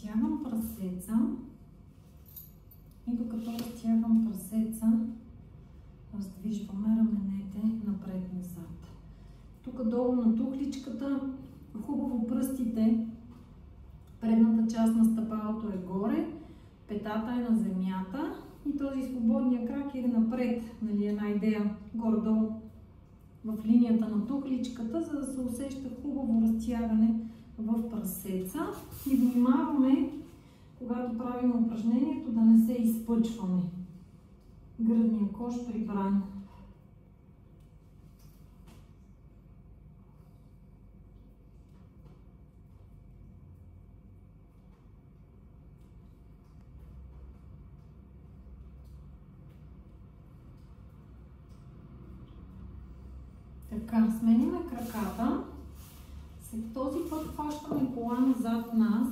разтягам прасеца и докато разтягам прасеца, раздвижваме раменете напред-назад. Тук долу на тухличката хубаво пръстите, предната част на стъпалото е горе, петата е на земята и този свободния крак е напред, нали, една идея горе-долу в линията на тухличката, за да се усеща хубаво разтягане в прасеца. И внимаваме, когато правим упражнението, да не се изпъчваме. Гръдния кош прибран. Така, сменяме краката. Този път хващаме кола назад нас,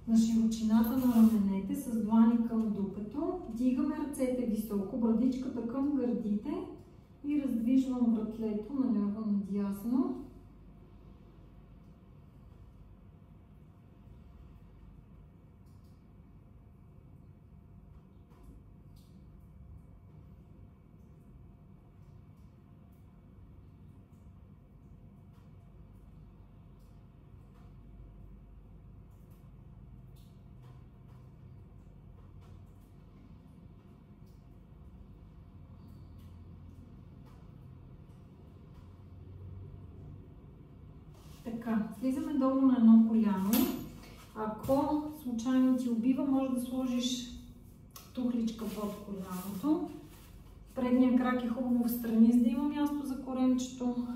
на широчината на раменете, с длани към дупето. Дигаме ръцете високо, брадичката към гърдите и раздвижвам вратлето наляво надясно. Така, слизаме долу на едно коляно. Ако случайно ти убива, може да сложиш тухличка под коляното. Предния крак е хубаво в страни, за да има място за коремчето.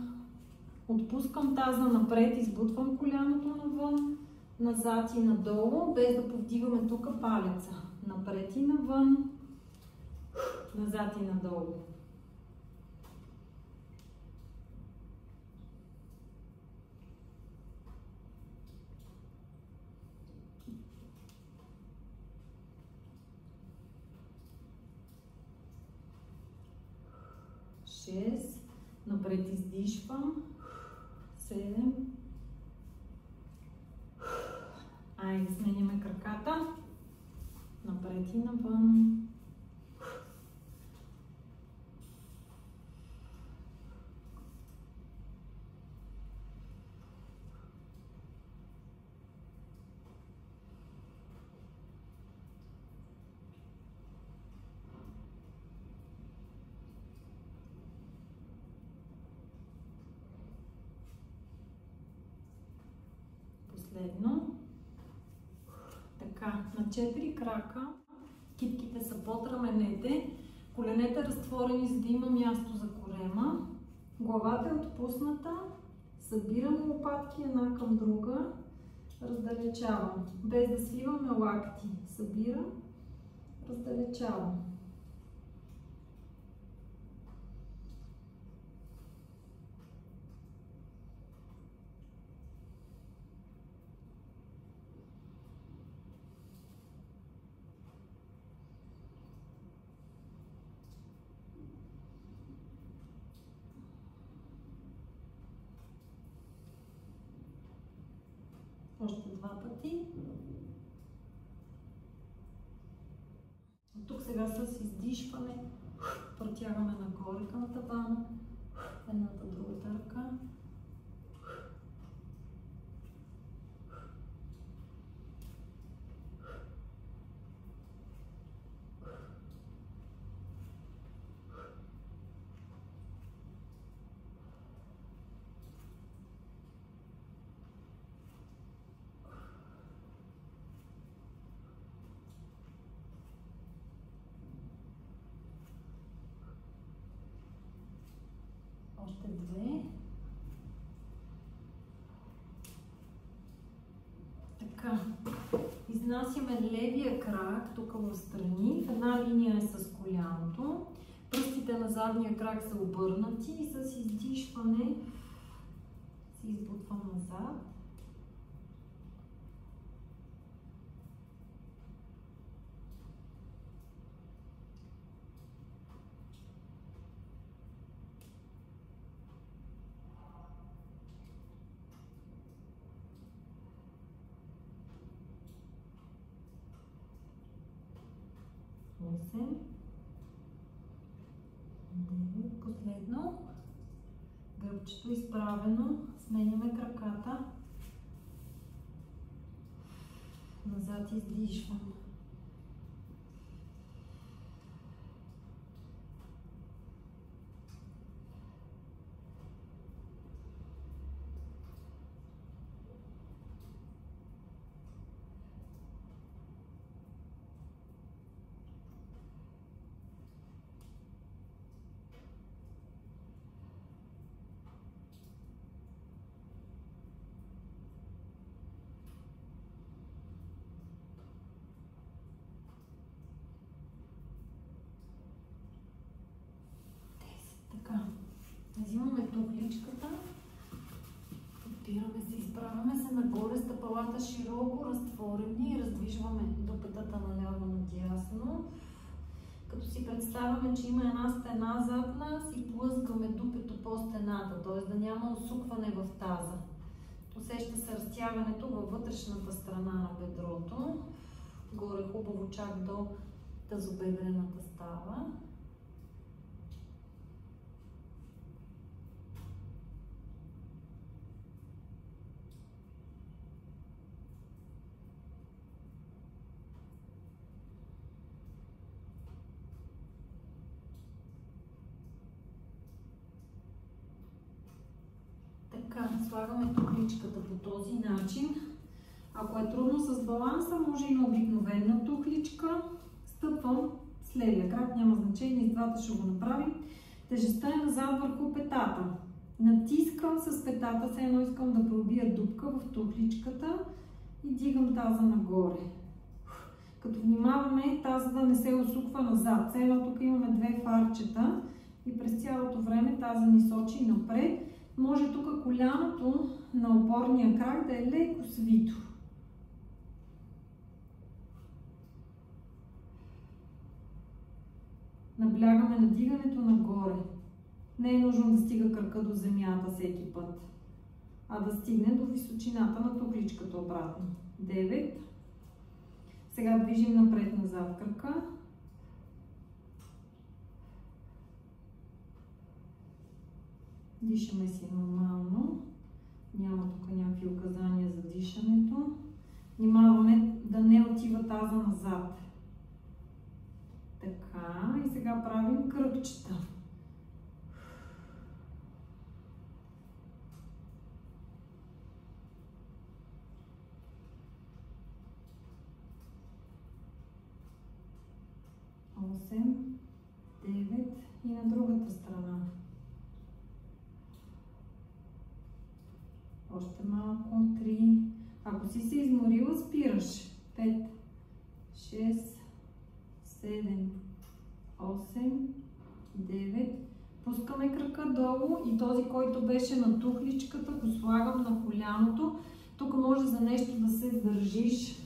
Отпускам таза напред, избутвам коляното навън, назад и надолу, без да повдигаме тук палеца. Напред и навън, назад и надолу. Напред издишвам. 7. Айде, сменяме краката. Напред и навън. Последно. Така, на 4 крака. Китките са под раменете. Коленете разтворени, за да има място за корема. Главата е отпусната. Събираме лопатки една към друга. Раздалечавам. Без да свиваме лакти. Събирам. Раздалечавам. Още 2 пъти. Тук сега с издишване протягаме нагоре към тавана, едната другата ръка. Още 2. Така, изнасяме левия крак тук в страни, в една линия е с коляното, пръстите на задния крак са обърнати и с издишване се избутвам назад. 8, 9, последно. Гръбчето изправено, сменяме краката. Назад издишвам. Така, взимаме тухличката, подпираме се, изправяме се нагоре, стъпалата широко, разтворени и раздвижваме дупетата наляво надясно. Като си представяме, че има една стена зад нас и плъзгаме дупето по стената, т.е. да няма усукване в таза. Усеща се разтягането във вътрешната страна на бедрото, горе хубаво чак до тазобедрената става. Така, слагаме тухличката по този начин. Ако е трудно с баланса, може и на обикновена тухличка. Стъпвам с левия крак, няма значение, с двата ще го направим. Тежестта е назад върху петата. Натискам с петата, все едно искам да пробия дупка в тухличката и дигам таза нагоре. Като внимаваме таза да не се усуква назад. Все едно тук имаме две фарчета и през цялото време таза ни сочи напред. Може тук коляното на опорния крак да е леко свито. Наблягаме на дигането нагоре. Не е нужно да стига кръка до земята всеки път, а да стигне до височината на тухличката обратно. 9. Сега движим напред-назад кръка. Дишаме си нормално. Няма тук някакви указания за дишането. Внимаваме да не отива таза назад. Така, и сега правим кръгчета. Осем, 9 и на другата страна. Още малко, 3. Ако си се изморила, спираш. 5, 6, 7, 8, 9. Пускаме крака долу и този, който беше на тухличката, го слагам на коляното. Тук може за нещо да се държиш.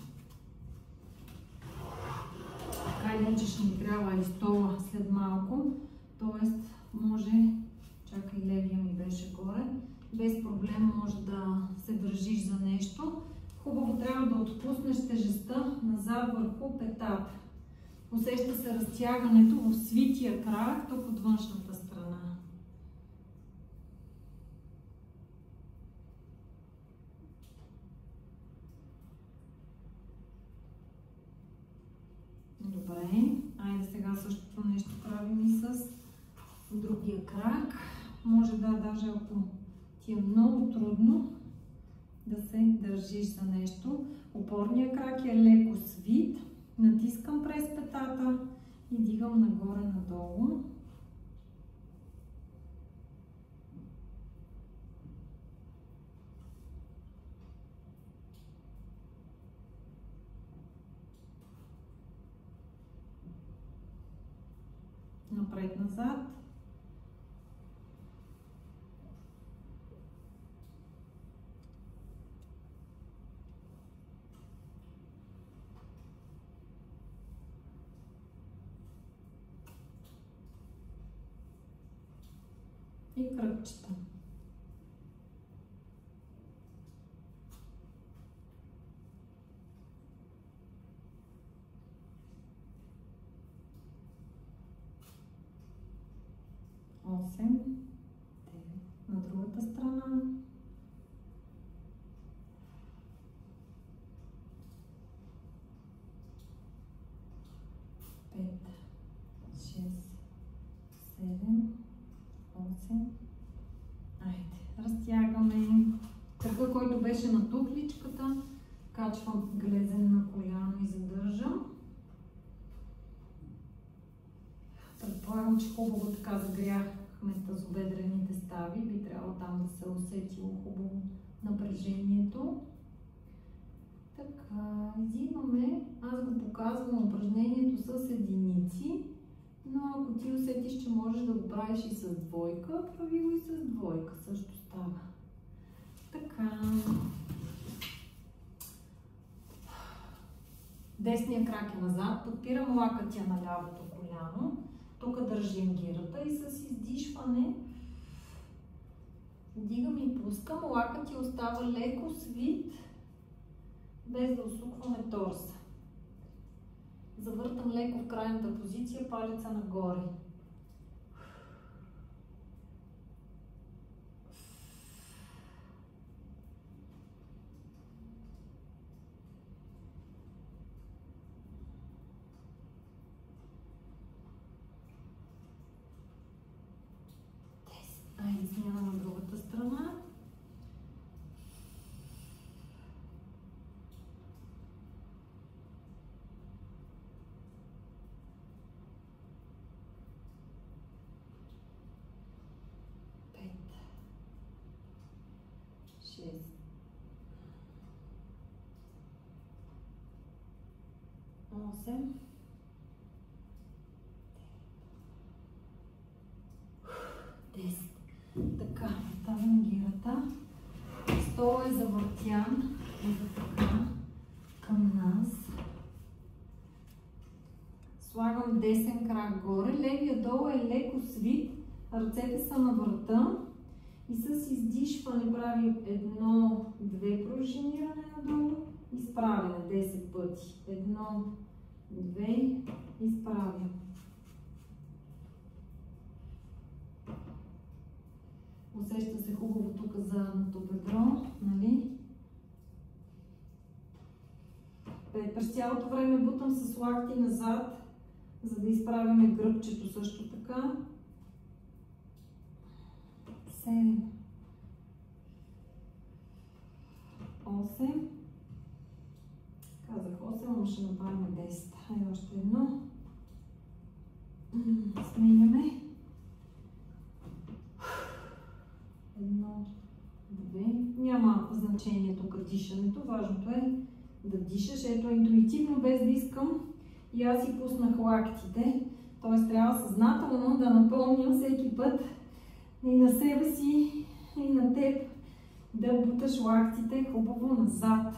Така иначе ще ни трябва и стола след малко. Тоест, може, чакай, левия ми беше горе, без проблем може да се държиш за нещо. Хубаво трябва да отпуснеш тежестта назад върху петата. Усеща се разтягането в свития крак, тук от външната страна. Добре, айде сега същото нещо правим и с другия крак. Може да, даже ако ти е много трудно да се държиш за нещо. Опорният крак е леко свит. Натискам през петата и дигам нагоре-надолу. Напред-назад. И кръгчета. 8, 9. На другата страна. 5, 6, 7, 8. Айде, разтягаме кръга, който беше на тухличката. Качвам глезен на коляно и задържам. Предполагам, че хубаво така загряхме тазобедрените стави. Би трябвало там да се усетило хубаво напрежението. Така, взимаме, аз го показвам упражнението с единици, но ако ти усетиш, че можеш да го правиш и с двойка, прави го и с двойка, също става. Така. Десния крак е назад, подпирам лакътя на лявото коляно, тук държим гирата и с издишване вдигам и пускам, лакътя остава леко свит, без да усукваме торса. Завъртам леко в крайната позиция, палеца нагоре. Айде смяна на другата страна. Осем. Така, оставям гирата. Стола е завъртян. Ето така, към нас. Слагам десен крак горе. Левия долу е леко свит. Ръцете са на врата. И с издишване правим 1-2 пружиниране надолу. Изправяне 10 пъти. 1-2, изправям. Усеща се хубаво тук задното бедро, нали? През цялото време бутам с лакти назад, за да изправяме гръбчето също така. 7, 8. Казах 8, но ще направим 10. Хайде още едно. Сменяме. 1, 2. Няма значение тук дишането. Важното е да дишаш. Ето интуитивно, без да искам. И аз си пуснах лактите. Т.е. трябва съзнателно да напомням всеки път и на себе си, и на теб да буташ лактите хубаво назад.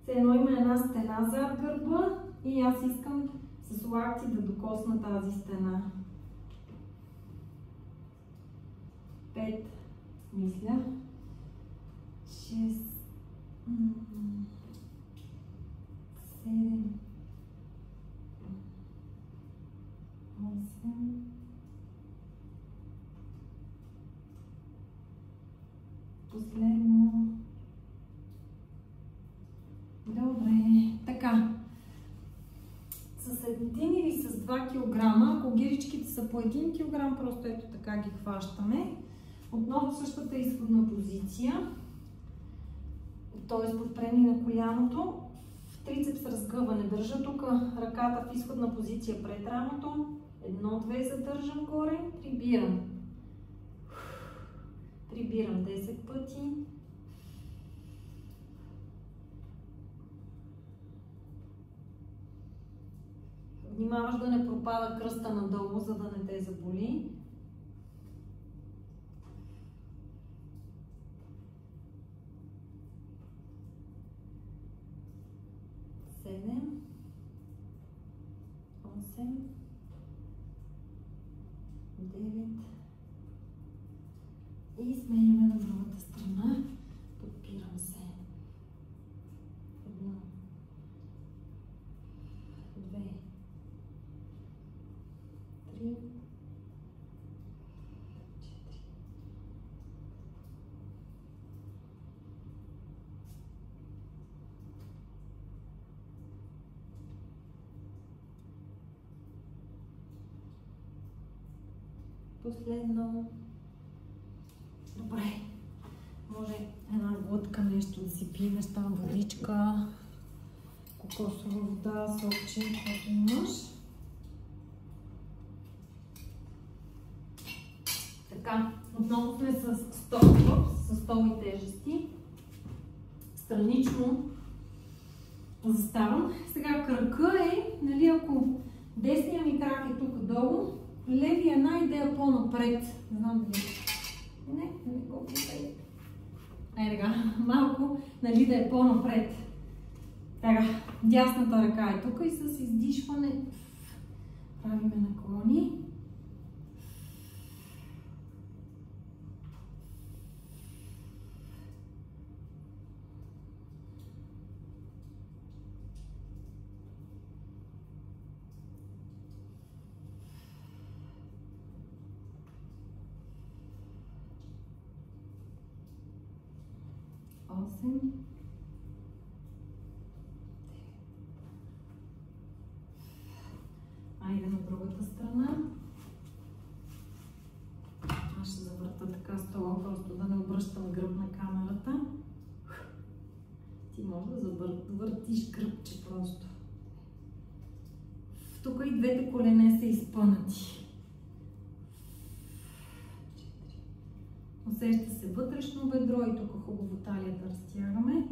Все едно има една стена зад гърба и аз искам с лакти да докосна тази стена. 5, мисля. 6, 7, 8, последно. Добре, така. С 1 или с 2 кг, ако гиричките са по 1 кг, просто ето така ги хващаме. Отново същата изходна позиция, т.е. подпрени на коляното, трицепс разгъване. Държа тук ръката в изходна позиция пред рамото, 1-2 задържам горе, прибирам. Прибирам 10 пъти. Внимаваш да не пропада кръста надолу, за да не те заболи. Седем, 8, 9 и сменяме на другата страна. Подпирам се. 1, 2, 3, 4, Последно. Добре. Може една глътка нещо да си пиеш, там водичка, кокосова вода, сокче, каквото имаш. Така, отново сме с стол и тежести. Странично заставам. Сега кръка е, нали, ако десния ми крак е тук долу, левия една идея по-напред. Не знам дали. Не го питай. Така, малко, нали, да е по-напред. Така, дясната ръка е тук и с издишване правиме наклони. Айде на другата страна. Аз ще завърта така стола, просто да не обръщам гръб на камерата. Ти може да завъртиш гръбче просто. Тук и двете колене са изпънати. Усеща се вътрешно бедро и тук хубаво талията разтягаме.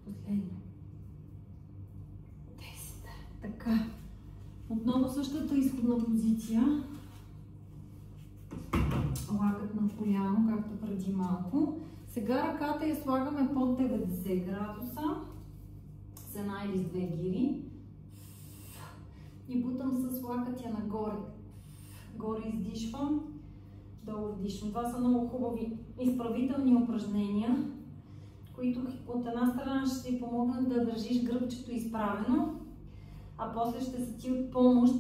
Последно. 10. Така. Отново същата изходна позиция. Лакът на коляно, както преди малко. Сега ръката я слагаме под 90 градуса с една или с две гири и бутам с лакътя нагоре. Горе издишвам, долу вдишвам. Това са много хубави изправителни упражнения, които от една страна ще ти помогнат да държиш гръбчето изправено, а после ще са ти от помощ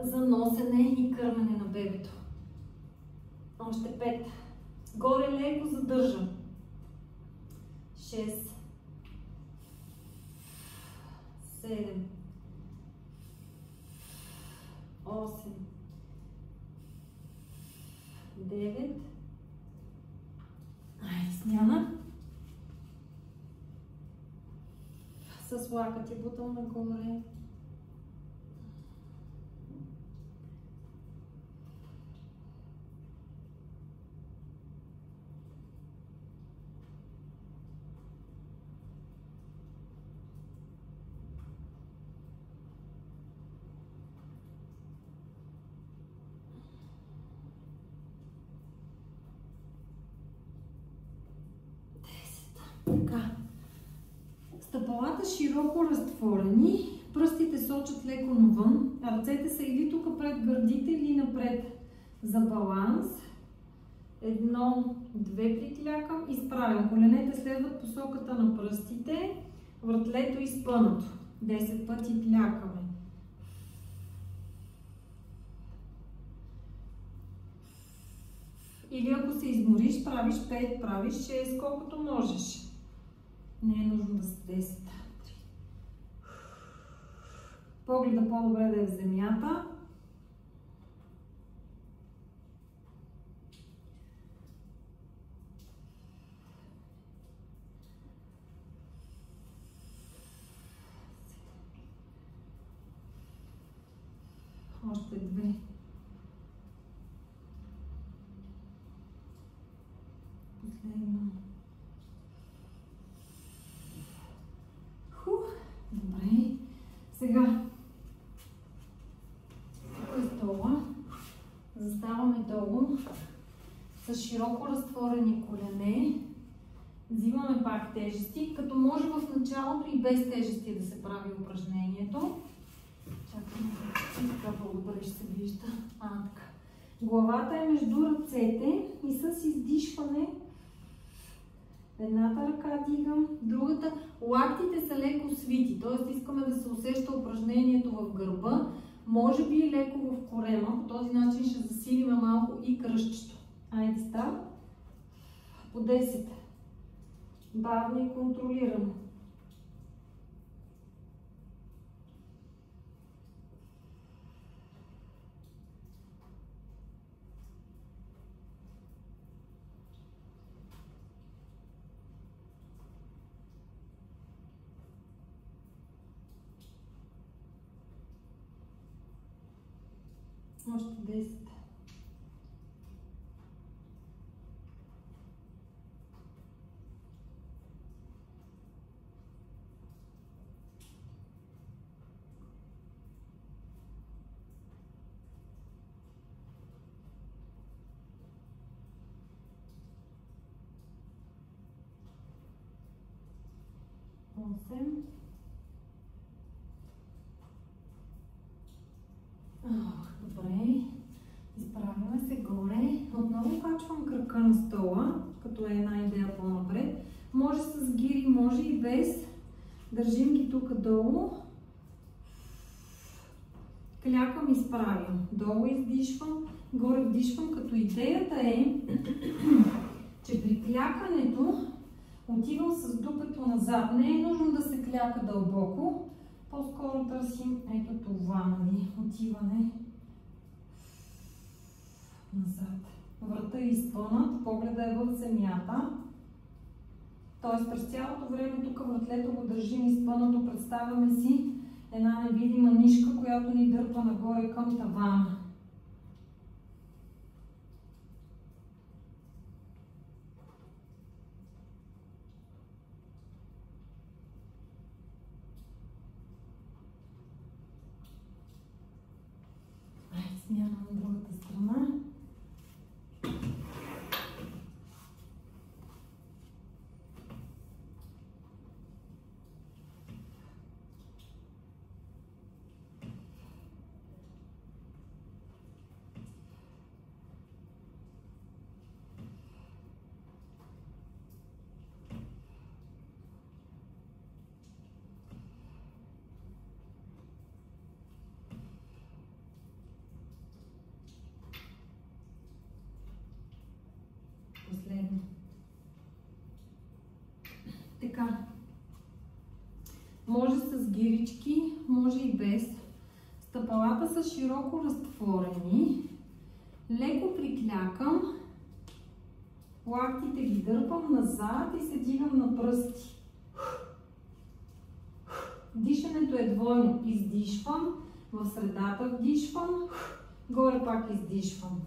за носене и кърмене на бебето. Още 5. Горе леко задържам. 6, 7, 8, 9. Айде, смяна. С лакътя бутам нагоре. Така. Стъпалата широко разтворени, пръстите сочат леко навън, а ръцете са или тук пред гърдите, или напред за баланс. 1, 2 приклякам, изправям. Коленете следват посоката на пръстите, вратлето изпънато. 10 пъти клякаме. Или ако се измориш, правиш 5, правиш 6, колкото можеш. Не е нужно да са 10. Погледа по-добре да е в земята. Още 2. Последно. Добре. Сега стола. Заставаме долу с широко разтворени колене. Взимаме пак тежести, като може в началото и без тежести да се прави упражнението. Чакаме, така по-добре ще се вижда. Така. Главата е между ръцете и с издишване едната ръка дигам, другата. Лактите са леко свити, т.е. искаме да се усеща упражнението в гърба, може би и леко в корема. По този начин ще засилим малко и кръстчето. Айде, старт. По 10. Бавно и контролирано. Още 10. Осем. Добре. Изправяме се горе. Отново качвам крака на стола, като е една идея по-напред. Може с гири, може и без. Държим ги тук долу. Клякам, изправям. Долу издишвам, горе вдишвам, като идеята е, че при клякането отивам с дупето назад. Не е нужно да се кляка дълбоко. По-скоро търсим ето това, нали, отиване назад. Врата е изпънат, погледа е в земята. Тоест през цялото време тук вратлето го държим изпънато. Представяме си една невидима нишка, която ни дърпа нагоре към тавана. Смяна на другата страна. Последно. Така. Може с гирички, може и без. Стъпалата са широко разтворени. Леко приклякам. Лактите ги дърпам назад и се дигам на пръсти. Дишането е двойно. Издишвам, в средата вдишвам, горе пак издишвам.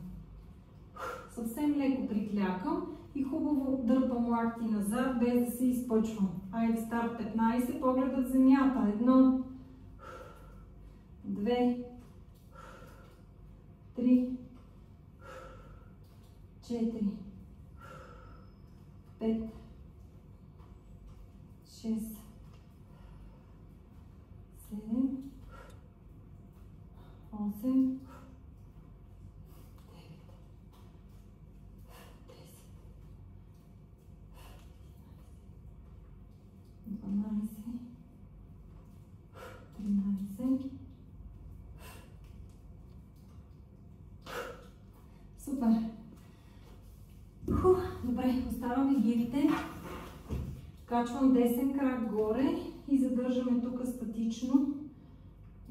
Съвсем леко приклякам и хубаво дърпам лакти назад, без да се изпъчвам. Айде, старт 15, погледът в земята. 1, 2, 3, 4, 5, 6, 7, 8, 13. Супер! Добре, оставаме гирите. Качвам десен крак горе и задържаме тук статично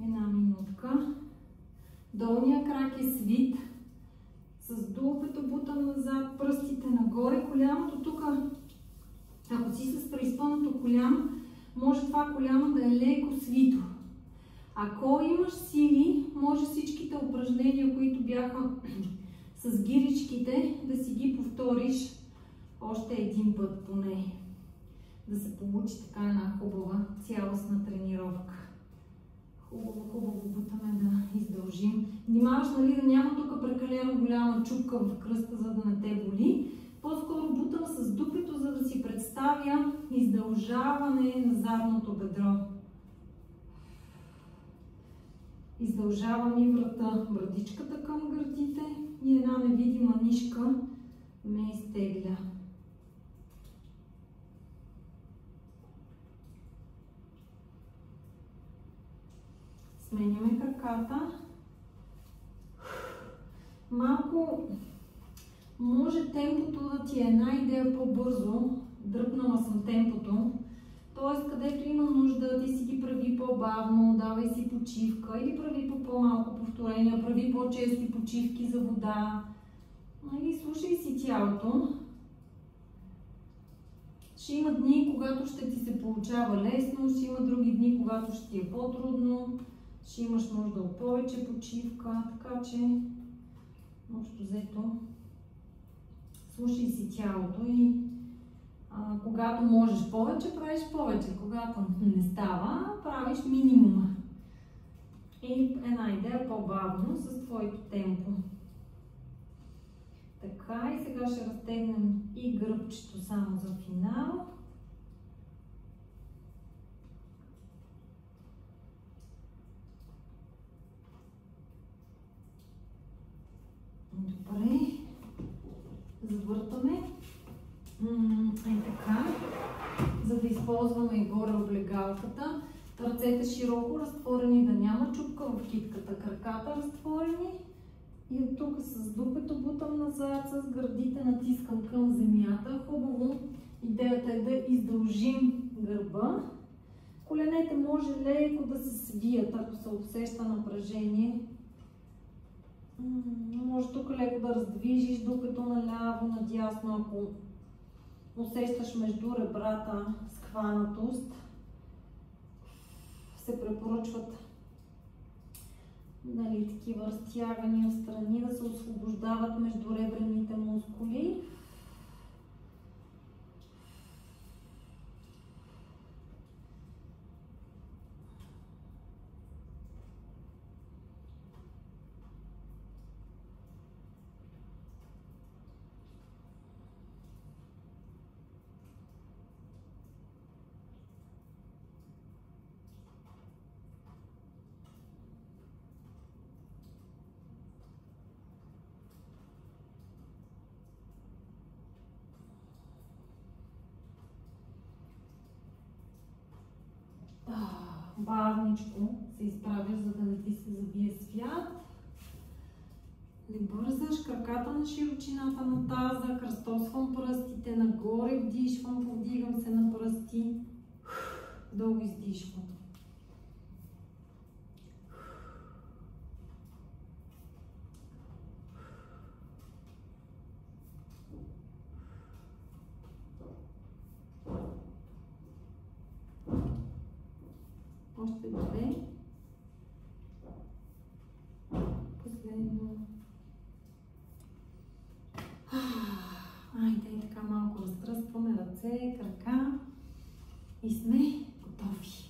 една минутка. Долния крак е свит. С дупето бутам назад, пръстите нагоре, коляното тук. Ако си с преизпълнато коляно, може това коляно да е леко свито. Ако имаш сили, може всичките упражнения, които бяха с гиричките, да си ги повториш още един път поне. Да се получи така една хубава цялостна тренировка. Хубаво бутаме да издължим. Внимаваш, нали, да няма тук прекалено голяма чупка в кръста, за да не те боли. По-скоро бутам с дупето, за да си представя издължаване на задното бедро. Издължавам и врата, брадичката към гърдите и една невидима нишка ме изтегля. Сменяме краката. Малко Може темпото да ти е една идея по-бързо, дръпнала съм темпото, т.е. където има нужда, ти си ги прави по-бавно, давай си почивка или прави по по-малко повторения, прави по-чести почивки за вода. И слушай си тялото. Ще има дни, когато ще ти се получава лесно, ще има други дни, когато ще ти е по-трудно, ще имаш нужда от повече почивка, така че общо взето слушай си тялото и когато можеш повече, правиш повече. Когато не става, правиш минимума. И една идея по-бавно с твоето темпо. Така, и сега ще разтегнем и гръбчето само за финал. Добре. Завъртаме. Така. За да използваме и горе облегалката. Ръцете широко разтворени, да няма чупка в китката. Краката разтворени. И от тук с дупето бутам назад, с гърдите натискам към земята. Хубаво. Идеята е да издължим гърба. Коленете може леко да се свият, ако се усеща напрежение. Може тук леко да раздвижиш дупето наляво, надясно, ако усещаш между ребрата схванатост. Се препоръчват такива разтягания в страни, да се освобождават между ребрените мускули. Бавничко се изправяш, за да не ти се забие свят. Не бързаш, краката на широчината на таза, кръстосвам пръстите, нагоре вдишвам, повдигам се на пръсти, дълго издишвам. Още две. Последно. Айде, така малко разтръскваме ръце, крака и сме готови.